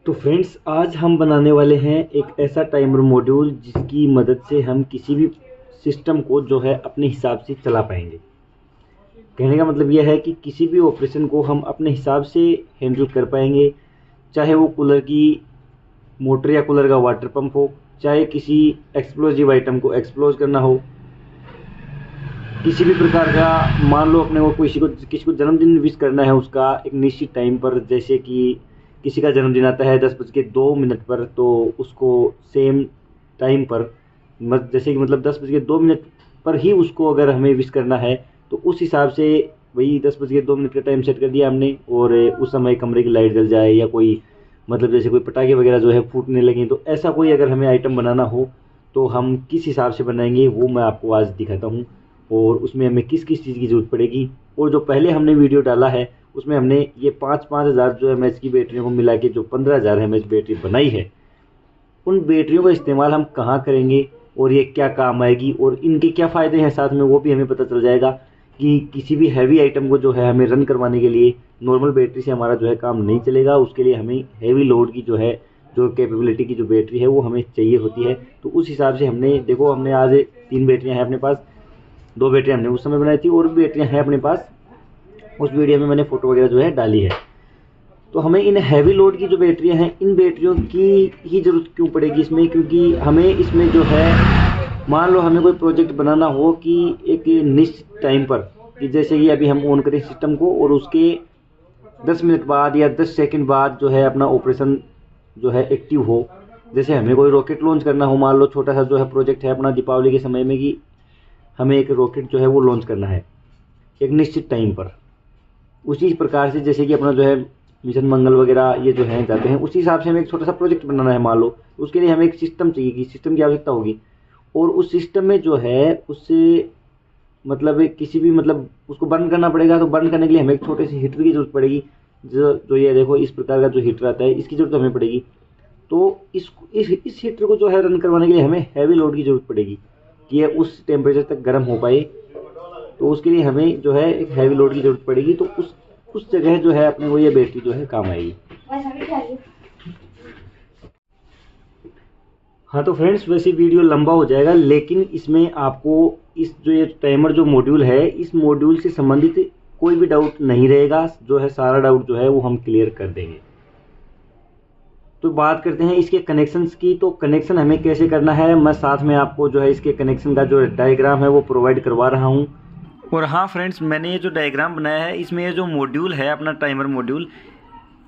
तो फ्रेंड्स, आज हम बनाने वाले हैं एक ऐसा टाइमर मॉड्यूल जिसकी मदद से हम किसी भी सिस्टम को जो है अपने हिसाब से चला पाएंगे। कहने का मतलब यह है कि किसी भी ऑपरेशन को हम अपने हिसाब से हैंडल कर पाएंगे, चाहे वो कूलर की मोटर या कूलर का वाटर पंप हो, चाहे किसी एक्सप्लोजिव आइटम को एक्सप्लोज करना हो, किसी भी प्रकार का मान लो अपने को किसी को जन्मदिन विश करना है उसका एक निश्चित टाइम पर, जैसे कि किसी का जन्मदिन आता है 10:02 पर, तो उसको सेम टाइम पर जैसे कि मतलब 10:02 पर ही उसको अगर हमें विश करना है तो उस हिसाब से वही 10:02 का टाइम सेट कर दिया हमने, और उस समय कमरे की लाइट जल जाए या कोई मतलब जैसे कोई पटाखे वगैरह जो है फूटने लगे, तो ऐसा कोई अगर हमें आइटम बनाना हो तो हम किस हिसाब से बनाएंगे वो मैं आपको आज दिखाता हूँ, और उसमें हमें किस किस चीज़ की ज़रूरत पड़ेगी। और जो पहले हमने वीडियो डाला है उसमें हमने ये 5-5 हज़ार जो एम एच की बैटरियों को मिला के जो 15,000 एम एच बैटरी बनाई है, उन बैटरियों का इस्तेमाल हम कहाँ करेंगे और ये क्या काम आएगी और इनके क्या फ़ायदे हैं साथ में, वो भी हमें पता चल जाएगा कि किसी भी हैवी आइटम को जो है हमें रन करवाने के लिए नॉर्मल बैटरी से हमारा जो है काम नहीं चलेगा। उसके लिए हमें हैवी लोड की जो है जो कैपेबिलिटी की जो बैटरी है वो हमें चाहिए होती है। तो उस हिसाब से हमने देखो, हमने आज 3 बैटरियाँ हैं अपने पास, 2 बैटरियाँ हमने उस समय बनाई थी और भी बैटरियाँ हैं अपने पास, उस वीडियो में मैंने फ़ोटो वगैरह जो है डाली है। तो हमें इन हैवी लोड की जो बैटरियां हैं, इन बैटरियों की ही ज़रूरत क्यों पड़ेगी इसमें, क्योंकि हमें इसमें जो है मान लो हमें कोई प्रोजेक्ट बनाना हो कि एक निश्चित टाइम पर, कि जैसे कि अभी हम ऑन करें सिस्टम को और उसके 10 मिनट बाद या 10 सेकंड बाद जो है अपना ऑपरेशन जो है एक्टिव हो। जैसे हमें कोई रॉकेट लॉन्च करना हो, मान लो छोटा सा जो है प्रोजेक्ट है अपना दीपावली के समय में कि हमें एक रॉकेट जो है वो लॉन्च करना है एक निश्चित टाइम पर। उसी प्रकार से जैसे कि अपना जो है मिशन मंगल वगैरह ये जो है जाते हैं, उसी हिसाब से हमें एक छोटा सा प्रोजेक्ट बनाना है मान लो, उसके लिए हमें एक सिस्टम चाहिए कि सिस्टम की आवश्यकता होगी, और उस सिस्टम में जो है उससे मतलब किसी भी मतलब उसको बंद करना पड़ेगा। तो बंद करने के लिए हमें एक छोटे से हीटर की जरूरत पड़ेगी, जो ये देखो इस प्रकार का जो हीटर आता है इसकी जरूरत हमें पड़ेगी। तो इस हीटर को जो है रन करवाने के लिए हमें हैवी लोड की जरूरत पड़ेगी कि ये उस टेम्परेचर तक गर्म हो पाए। तो उसके लिए हमें जो है एक हैवी लोड की जरूरत पड़ेगी, तो उस जगह जो है अपने को ये बैटरी जो है काम आएगी। हाँ तो फ्रेंड्स, वैसे वीडियो लंबा हो जाएगा, लेकिन इसमें आपको इस जो ये टाइमर जो मॉड्यूल है, इस मॉड्यूल से संबंधित कोई भी डाउट नहीं रहेगा, जो है सारा डाउट जो है वो हम क्लियर कर देंगे। तो बात करते हैं इसके कनेक्शंस की। तो कनेक्शन हमें कैसे करना है, मैं साथ में आपको जो है इसके कनेक्शन का जो डायग्राम है वो प्रोवाइड करवा रहा हूँ। और हाँ फ्रेंड्स, मैंने ये जो डायग्राम बनाया है इसमें ये जो मॉड्यूल है अपना टाइमर मॉड्यूल,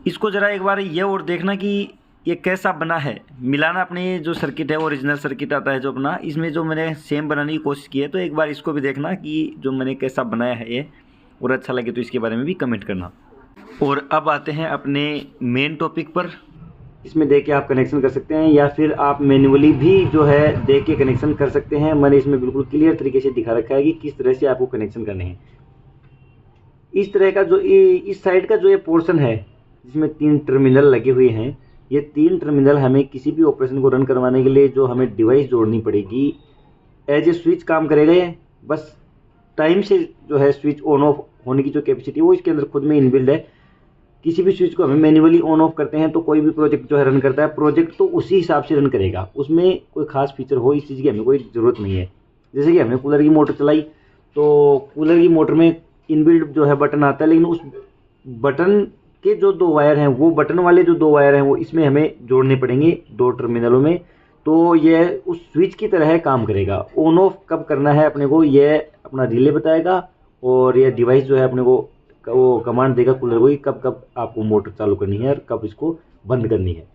इसको ज़रा एक बार ये और देखना कि ये कैसा बना है, मिलाना अपने जो सर्किट है ओरिजिनल सर्किट आता है जो अपना, इसमें जो मैंने सेम बनाने की कोशिश की है, तो एक बार इसको भी देखना कि जो मैंने कैसा बनाया है ये, और अच्छा लगे तो इसके बारे में भी कमेंट करना। और अब आते हैं अपने मेन टॉपिक पर। इसमें देख के आप कनेक्शन कर सकते हैं या फिर आप मैन्युअली भी जो है देख के कनेक्शन कर सकते हैं। मैंने इसमें बिल्कुल क्लियर तरीके से दिखा रखा है कि किस तरह से आपको कनेक्शन करने हैं। इस तरह का जो इस साइड का जो ये पोर्शन है जिसमें 3 टर्मिनल लगे हुए हैं, ये 3 टर्मिनल हमें किसी भी ऑपरेशन को रन करवाने के लिए जो हमें डिवाइस जोड़नी पड़ेगी, एज ए स्विच काम करेगा ये। बस टाइम से जो है स्विच ऑन ऑफ होने की जो कैपेसिटी वो इसके अंदर खुद में इनबिल्ड है। किसी भी स्विच को हमें मैन्युअली ऑन ऑफ करते हैं तो कोई भी प्रोजेक्ट जो है रन करता है, प्रोजेक्ट तो उसी हिसाब से रन करेगा, उसमें कोई खास फीचर हो इस चीज़ की हमें कोई ज़रूरत नहीं है। जैसे कि हमने कूलर की मोटर चलाई तो कूलर की मोटर में इनबिल्ड जो है बटन आता है, लेकिन उस बटन के जो 2 वायर हैं, वो बटन वाले जो 2 वायर हैं वो इसमें हमें जोड़ने पड़ेंगे 2 टर्मिनलों में। तो ये उस स्विच की तरह काम करेगा। ऑन ऑफ कब करना है अपने को ये अपना रिले बताएगा, और यह डिवाइस जो है अपने को वो कमांड देगा कूलर को कि कब कब आपको मोटर चालू करनी है और कब इसको बंद करनी है।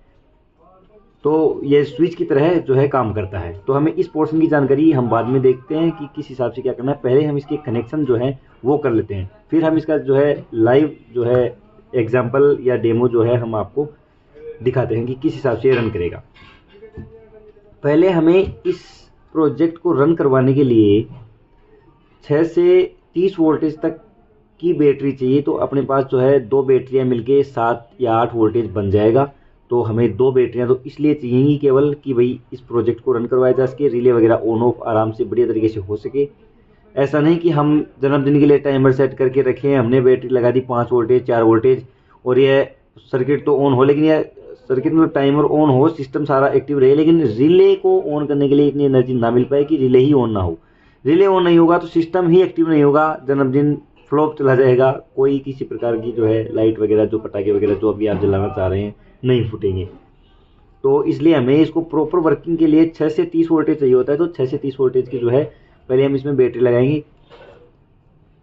तो ये स्विच की तरह जो है काम करता है। तो हमें इस पोर्शन की जानकारी हम बाद में देखते हैं कि किस हिसाब से क्या करना है। पहले हम इसके कनेक्शन जो है वो कर लेते हैं, फिर हम इसका जो है लाइव जो है एग्जाम्पल या डेमो जो है हम आपको दिखाते हैं कि किस हिसाब से रन करेगा। पहले हमें इस प्रोजेक्ट को रन करवाने के लिए 6 से 30 वोल्टेज तक की बैटरी चाहिए। तो अपने पास जो है 2 बैटरियां मिलके 7 या 8 वोल्टेज बन जाएगा। तो हमें 2 बैटरियां तो इसलिए चाहिए केवल कि भाई इस प्रोजेक्ट को रन करवाया जा सके, रिले वगैरह ऑन ऑफ आराम से बढ़िया तरीके से हो सके। ऐसा नहीं कि हम जन्मदिन के लिए टाइमर सेट करके रखें, हमने बैटरी लगा दी 5 वोल्टेज 4 वोल्टेज और ये सर्किट तो ऑन हो, लेकिन ये सर्किट में टाइमर ऑन हो, सिस्टम सारा एक्टिव रहे, लेकिन रिले को ऑन करने के लिए इतनी एनर्जी ना मिल पाए कि रिले ही ऑन ना हो। रिले ऑन नहीं होगा तो सिस्टम ही एक्टिव नहीं होगा, जन्मदिन फ्लॉप चला जाएगा, कोई किसी प्रकार की जो है लाइट वगैरह, जो पटाखे वगैरह जो अभी आप जलाना चाह रहे हैं नहीं फूटेंगे। तो इसलिए हमें इसको प्रॉपर वर्किंग के लिए 6 से 30 वोल्टेज चाहिए होता है। तो 6 से 30 वोल्टेज की जो है पहले हम इसमें बैटरी लगाएंगे।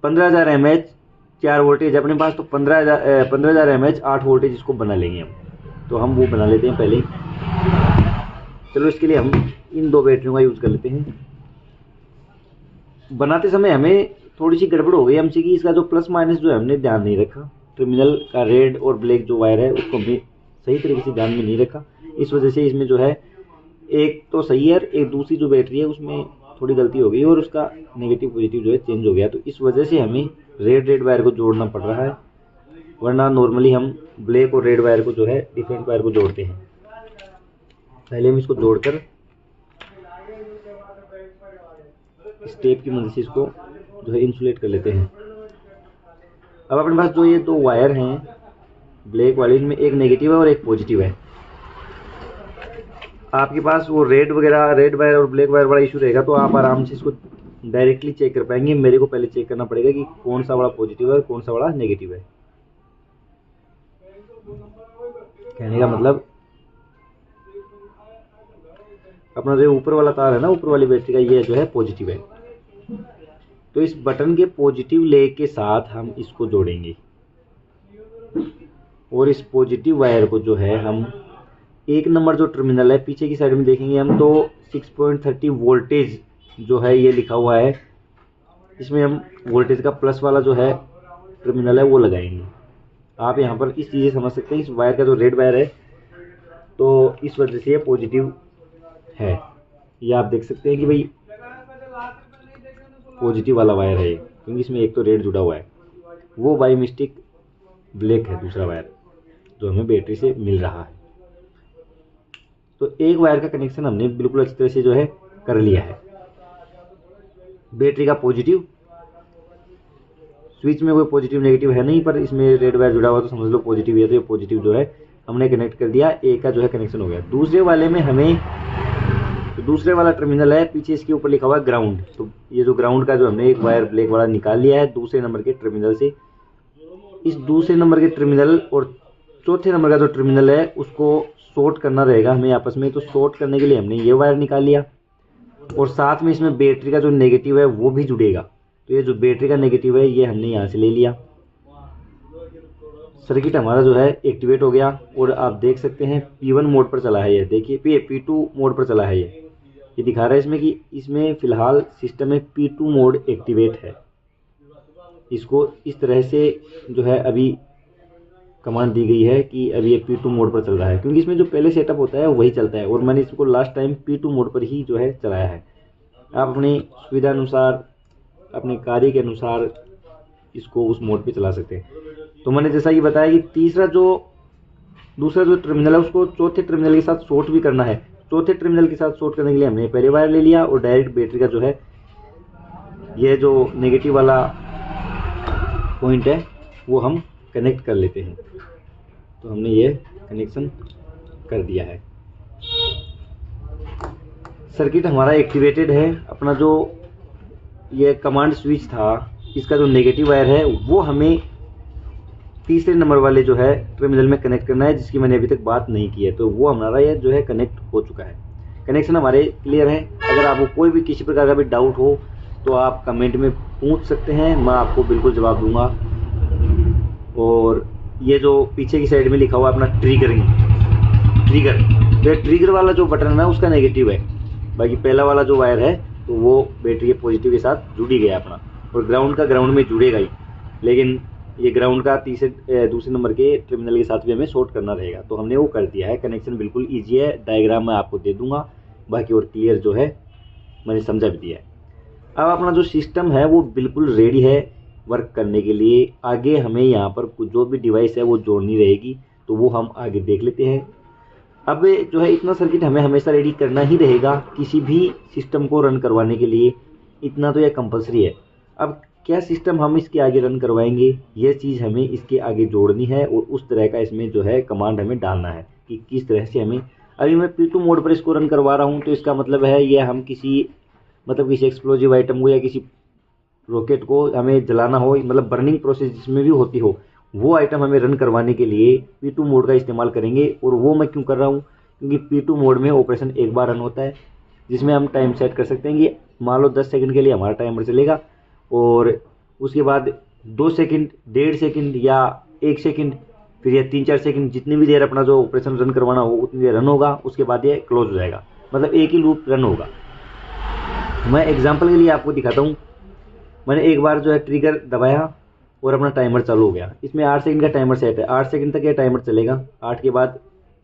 15,000 mAh 4 वोल्टेज अपने पास, तो 15,000 mAh 8 वोल्टेज इसको बना लेंगे हम। तो हम वो बना लेते हैं पहले। चलो इसके लिए हम इन 2 बैटरियों का यूज़ कर लेते हैं। बनाते समय हमें थोड़ी सी गड़बड़ हो गई हमसे कि इसका जो प्लस माइनस जो है हमने ध्यान नहीं रखा। टर्मिनल का रेड और ब्लैक जो वायर है उसको हमने सही तरीके से ध्यान में नहीं रखा। इस वजह से इसमें जो है एक तो सही है, एक दूसरी जो बैटरी है उसमें थोड़ी गलती हो गई और उसका नेगेटिव पॉजिटिव जो है चेंज हो गया। तो इस वजह से हमें रेड वायर को जोड़ना पड़ रहा है, वरना नॉर्मली हम ब्लैक और रेड वायर को जो है डिफरेंट वायर को जोड़ते हैं। पहले हम इसको जोड़कर स्टेप की मदद से इसको जो है इंसुलेट कर लेते हैं। अब अपने पास जो ये 2 वायर हैं ब्लैक वाले, इनमें एक नेगेटिव है और एक पॉजिटिव है। आपके पास वो रेड वायर और ब्लैक वायर वाला इशू रहेगा तो आप आराम से इसको डायरेक्टली चेक कर पाएंगे। मेरे को पहले चेक करना पड़ेगा कि कौन सा वाला पॉजिटिव है और कौन सा वाला नेगेटिव है। कहने का मतलब अपना जो ऊपर वाला तार है ना, ऊपर वाली बैटरी का, ये जो है पॉजिटिव है। तो इस बटन के पॉजिटिव लेग के साथ हम इसको जोड़ेंगे और इस पॉजिटिव वायर को जो है हम 1 नंबर जो टर्मिनल है पीछे की साइड में देखेंगे हम, तो 6.30 वोल्टेज जो है ये लिखा हुआ है, इसमें हम वोल्टेज का प्लस वाला जो है टर्मिनल है वो लगाएंगे। आप यहाँ पर इस चीज़ समझ सकते हैं, इस वायर का जो रेड वायर है तो इस वजह से ये पॉजिटिव है। ये आप देख सकते हैं कि भाई पॉजिटिव वाला वायर है, क्योंकि इसमें एक तो रेड जुड़ा हुआ है, वो बाई मिस्टेक ब्लैक है दूसरा वायर जो हमें बैटरी से मिल रहा है। तो एक वायर का कनेक्शन हमने बिल्कुल अच्छी तरह से जो है कर लिया है। बैटरी का पॉजिटिव, स्विच में कोई पॉजिटिव नेगेटिव है नहीं, पर इसमें रेड वायर जुड़ा हुआ तो समझ लो पॉजिटिव है। तो ये पॉजिटिव जो है हमने कनेक्ट कर दिया, एक का जो है कनेक्शन हो गया। दूसरे वाले में हमें, तो दूसरे वाला टर्मिनल है पीछे इसके ऊपर लिखा हुआ है ग्राउंड, तो ये जो ग्राउंड का जो हमने एक वायर ब्लैक वाला निकाल लिया है दूसरे नंबर के टर्मिनल से। इस दूसरे नंबर के टर्मिनल और चौथे नंबर का जो टर्मिनल है उसको शॉर्ट करना रहेगा हमें आपस में। तो शॉर्ट करने के लिए हमने ये वायर निकाल लिया और साथ में इसमें बैटरी का जो नेगेटिव है वो भी जुड़ेगा। तो ये जो बैटरी का नेगेटिव है ये हमने यहाँ से ले लिया। सर्किट हमारा जो है एक्टिवेट हो गया और आप देख सकते हैं P1 मोड पर चला है। ये देखिए P2 मोड पर चला है। ये दिखा रहा है इसमें कि इसमें फिलहाल सिस्टम में P2 मोड एक्टिवेट है। इसको इस तरह से जो है अभी कमांड दी गई है कि अभी ये P2 मोड पर चल रहा है, क्योंकि इसमें जो पहले सेटअप होता है वही चलता है और मैंने इसको लास्ट टाइम P2 मोड पर ही जो है चलाया है। आप अपनी सुविधा अनुसार, अपने कार्य के अनुसार इसको उस मोड पे चला सकते हैं। तो मैंने जैसा ये बताया कि दूसरा जो टर्मिनल है उसको चौथे टर्मिनल के साथ शॉर्ट भी करना है। चौथे टर्मिनल के साथ शॉर्ट करने के लिए हमने पहले वायर ले लिया और डायरेक्ट बैटरी का जो है ये जो नेगेटिव वाला पॉइंट है वो हम कनेक्ट कर लेते हैं। तो हमने ये कनेक्शन कर दिया है। सर्किट हमारा एक्टिवेटेड है। अपना जो ये कमांड स्विच था इसका जो नेगेटिव वायर है वो हमें तीसरे नंबर वाले जो है टर्मिनल में कनेक्ट करना है, जिसकी मैंने अभी तक बात नहीं की है। तो वो हमारा ये जो है कनेक्ट हो चुका है। कनेक्शन हमारे क्लियर है। अगर आपको कोई भी किसी प्रकार का भी डाउट हो तो आप कमेंट में पूछ सकते हैं, मैं आपको बिल्कुल जवाब दूंगा। और ये जो पीछे की साइड में लिखा हुआ है अपना ट्रिगर, तो ट्रिगर वाला जो बटन है ना उसका नेगेटिव है। बाकी पहला वाला जो वायर है तो वो बैटरी के पॉजिटिव के साथ जुड़ी गया अपना, और ग्राउंड का ग्राउंड में जुड़ेगा ही, लेकिन ये ग्राउंड का दूसरे नंबर के टर्मिनल के साथ भी हमें शॉर्ट करना रहेगा। तो हमने वो कर दिया है। कनेक्शन बिल्कुल ईजी है, डायग्राम मैं आपको दे दूंगा, बाकी और क्लियर जो है मैंने समझा भी दिया है। अब अपना जो सिस्टम है वो बिल्कुल रेडी है वर्क करने के लिए। आगे हमें यहाँ पर जो भी डिवाइस है वो जोड़नी रहेगी, तो वो हम आगे देख लेते हैं। अब जो है इतना सर्किट हमें हमेशा रेडी करना ही रहेगा किसी भी सिस्टम को रन करवाने के लिए, इतना तो यह कंपलसरी है। अब क्या सिस्टम हम इसके आगे रन करवाएंगे, यह चीज़ हमें इसके आगे जोड़नी है और उस तरह का इसमें जो है कमांड हमें डालना है। कि किस तरह से हमें, अभी मैं P2 मोड पर इसको रन करवा रहा हूँ, तो इसका मतलब है ये हम किसी एक्सप्लोजिव आइटम को या किसी रॉकेट को हमें जलाना हो, मतलब बर्निंग प्रोसेस जिसमें भी होती हो, वो आइटम हमें रन करवाने के लिए P2 मोड का इस्तेमाल करेंगे। और वो मैं क्यों कर रहा हूँ, क्योंकि P2 मोड में ऑपरेशन एक बार रन होता है, जिसमें हम टाइम सेट कर सकते हैं कि मान लो 10 सेकंड के लिए हमारा टाइमर चलेगा, और उसके बाद 2 सेकंड, 1.5 सेकंड या 1 सेकंड, फिर यह 3-4 सेकंड, जितनी भी देर अपना जो ऑपरेशन रन करवाना हो उतनी देर रन होगा, उसके बाद ये क्लोज हो जाएगा, मतलब एक ही लूप रन होगा। मैं एग्जांपल के लिए आपको दिखाता हूँ। मैंने एक बार जो है ट्रिगर दबाया और अपना टाइमर चालू हो गया। इसमें 8 सेकंड का टाइमर सेट है, 8 सेकंड तक ये टाइमर चलेगा। 8 के बाद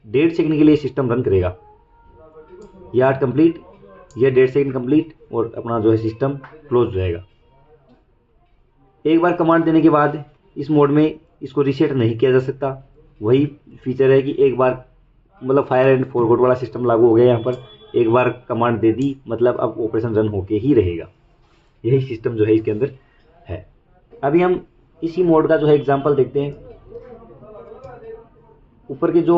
1.5 सेकंड के लिए सिस्टम रन करेगा। ये 8 कंप्लीट, ये 1.5 सेकंड कंप्लीट, और अपना जो है सिस्टम क्लोज हो जाएगा। एक बार कमांड देने के बाद इस मोड में इसको रीसेट नहीं किया जा सकता। वही फीचर है कि एक बार, मतलब फायर एंड फॉरगॉट वाला सिस्टम लागू हो गया यहाँ पर। एक बार कमांड दे दी, मतलब अब ऑपरेशन रन होके ही रहेगा। यही सिस्टम जो है इसके अंदर है। अभी हम इसी मोड का जो है एग्जांपल देखते हैं। ऊपर के जो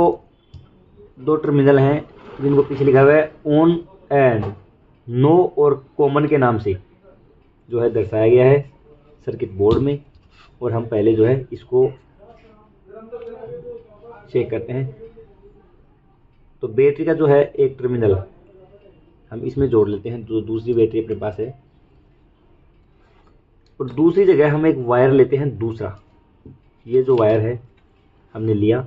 2 टर्मिनल हैं जिनको पीछे लिखा हुआ है ऑन एंड नो और कॉमन के नाम से जो है दर्शाया गया है सर्किट बोर्ड में। और हम पहले जो है इसको चेक करते हैं। तो बैटरी का जो है एक टर्मिनल हम इसमें जोड़ लेते हैं, जो दूसरी बैटरी अपने पास है, और दूसरी जगह हम एक वायर लेते हैं दूसरा। ये जो वायर है हमने लिया,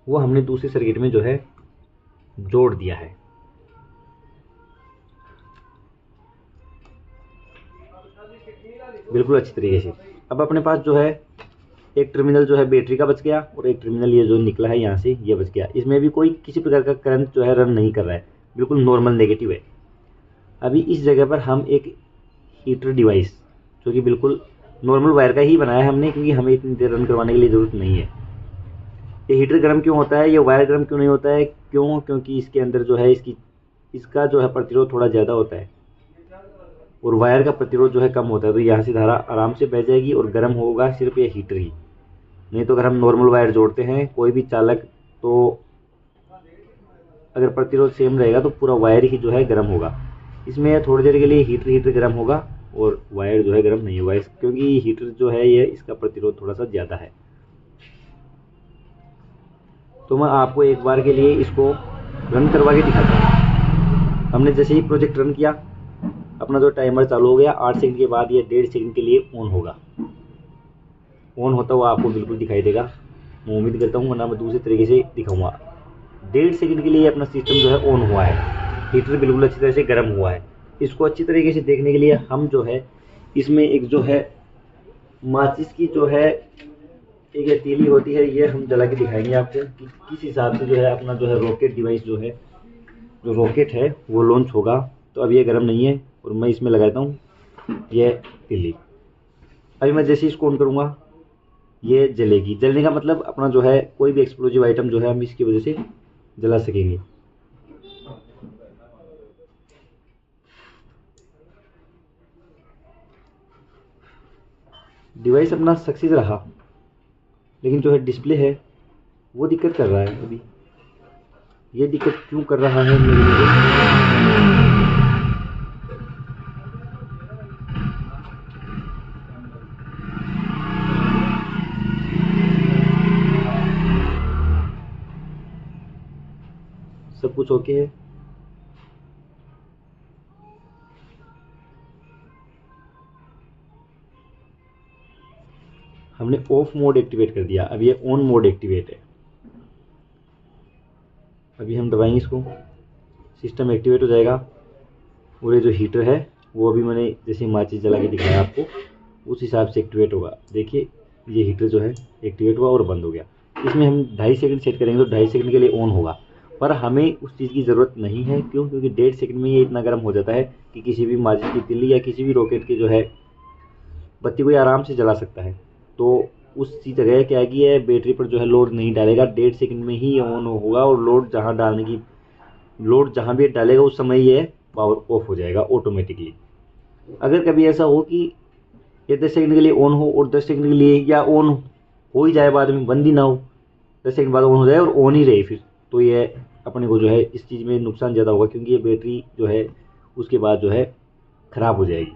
वो हमने दूसरे सर्किट में जो है जोड़ दिया है। बिल्कुल अच्छी तरीके से। अब अपने पास जो है एक टर्मिनल जो है बैटरी का बच गया, और एक टर्मिनल ये जो निकला है यहाँ से ये बच गया। इसमें भी कोई किसी प्रकार का करंट जो है रन नहीं कर रहा है, बिल्कुल नॉर्मल नेगेटिव है। अभी इस जगह पर हम एक हीटर डिवाइस, जो कि बिल्कुल नॉर्मल वायर का ही बनाया है हमने, क्योंकि हमें इतनी देर रन करवाने के लिए ज़रूरत नहीं है। ये हीटर गर्म क्यों होता है, ये वायर गर्म क्यों नहीं होता है, क्योंकि इसके अंदर जो है इसका जो है प्रतिरोध थोड़ा ज़्यादा होता है, और वायर का प्रतिरोध जो है कम होता है। तो यहाँ से धारा आराम से बह जाएगी और गर्म होगा सिर्फ ये हीटर ही। नहीं तो अगर हम नॉर्मल वायर जोड़ते हैं कोई भी चालक, तो अगर प्रतिरोध सेम रहेगा तो पूरा वायर ही जो है गर्म होगा। इसमें थोड़ी देर के लिए हीटर गर्म होगा और वायर जो है गर्म नहीं होगा, क्योंकि हीटर जो है ये इसका प्रतिरोध थोड़ा सा ज़्यादा है। तो मैं आपको एक बार के लिए इसको रन करवा के दिखाता हूँ। हमने जैसे ही प्रोजेक्ट रन किया, अपना जो टाइमर चालू हो गया। 8 सेकंड के बाद ये 1.5 सेकंड के लिए ऑन होगा। ऑन होता हुआ आपको बिल्कुल दिखाई देगा, मैं उम्मीद करता हूँ, वरना मैं दूसरे तरीके से दिखाऊंगा। 1.5 सेकंड के लिए अपना सिस्टम जो है ऑन हुआ है, हीटर बिल्कुल अच्छी तरह से गर्म हुआ है। इसको अच्छी तरीके से देखने के लिए हम जो है इसमें एक जो है माचिस की जो है एक हथेली होती है, ये हम जला के दिखाएंगे आपको कि किस हिसाब से जो है अपना जो है रॉकेट डिवाइस जो है, जो रॉकेट है वो लॉन्च होगा। तो अब ये गर्म नहीं है और मैं इसमें लगाता हूँ ये तीली। अभी मैं जैसे इसको ऑन करूँगा ये जलेगी। जलने का मतलब अपना जो है कोई भी एक्सप्लोजिव आइटम जो है हम इसकी वजह से जला सकेंगे। डिवाइस अपना सक्सेस रहा, लेकिन जो है डिस्प्ले है वो दिक्कत कर रहा है। अभी ये दिक्कत क्यों कर रहा है मेरे लिए, सब कुछ ओके है। हमने ऑफ मोड एक्टिवेट कर दिया, अब ये ऑन मोड एक्टिवेट है। अभी हम दबाएंगे इसको, सिस्टम एक्टिवेट हो जाएगा। और ये जो हीटर है वो अभी मैंने जैसे माचिस जला के दिखाया आपको, उस हिसाब से एक्टिवेट होगा। देखिए ये हीटर जो है एक्टिवेट हुआ और बंद हो गया। इसमें हम 2.5 सेकंड सेट करेंगे तो 2.5 सेकंड के लिए ऑन होगा, पर हमें उस चीज़ की ज़रूरत नहीं है। क्यों? क्योंकि 1.5 सेकंड में ये इतना गर्म हो जाता है कि किसी भी माचिस की तिल्ली या किसी भी रॉकेट की जो है बत्ती को ये आराम से जला सकता है। तो उसी जगह क्या कि है बैटरी पर जो है लोड नहीं डालेगा, 1.5 सेकंड में ही ऑन होगा, और लोड जहाँ भी डालेगा उस समय ये पावर ऑफ हो जाएगा ऑटोमेटिकली। अगर कभी ऐसा हो कि ये 10 सेकंड के लिए ऑन हो और 10 सेकंड के लिए या ऑन हो ही जाए, बाद में बंद ही ना हो, 10 सेकंड बाद ऑन हो जाए और ऑन ही रहे फिर, तो ये अपने को जो है इस चीज़ में नुकसान ज़्यादा होगा, क्योंकि ये बैटरी जो है उसके बाद जो है ख़राब हो जाएगी।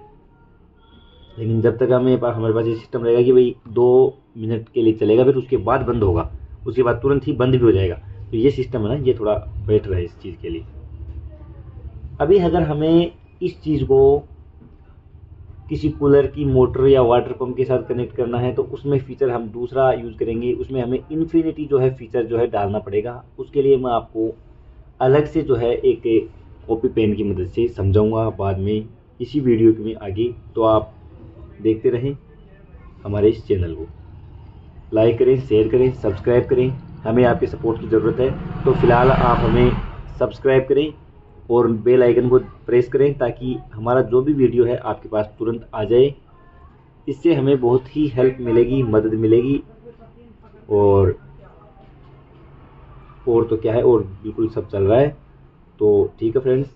लेकिन जब तक हमारे पास ये सिस्टम रहेगा कि भाई 2 मिनट के लिए चलेगा, फिर उसके बाद बंद होगा, उसके बाद तुरंत ही बंद भी हो जाएगा, तो ये सिस्टम है ना, ये थोड़ा बेटर है इस चीज़ के लिए। अभी अगर हमें इस चीज़ को किसी कूलर की मोटर या वाटर पंप के साथ कनेक्ट करना है, तो उसमें फ़ीचर हम दूसरा यूज़ करेंगे। उसमें हमें इन्फिनिटी जो है फ़ीचर जो है डालना पड़ेगा। उसके लिए मैं आपको अलग से जो है एक कॉपी पेन की मदद से समझाऊंगा बाद में इसी वीडियो में आगे। तो आप देखते रहें हमारे इस चैनल को, लाइक करें, शेयर करें, सब्सक्राइब करें। हमें आपके सपोर्ट की ज़रूरत है, तो फिलहाल आप हमें सब्सक्राइब करें और बेल आइकन को प्रेस करें, ताकि हमारा जो भी वीडियो है आपके पास तुरंत आ जाए। इससे हमें बहुत ही हेल्प मिलेगी, मदद मिलेगी। और तो क्या है, और बिल्कुल सब चल रहा है। तो ठीक है फ्रेंड्स।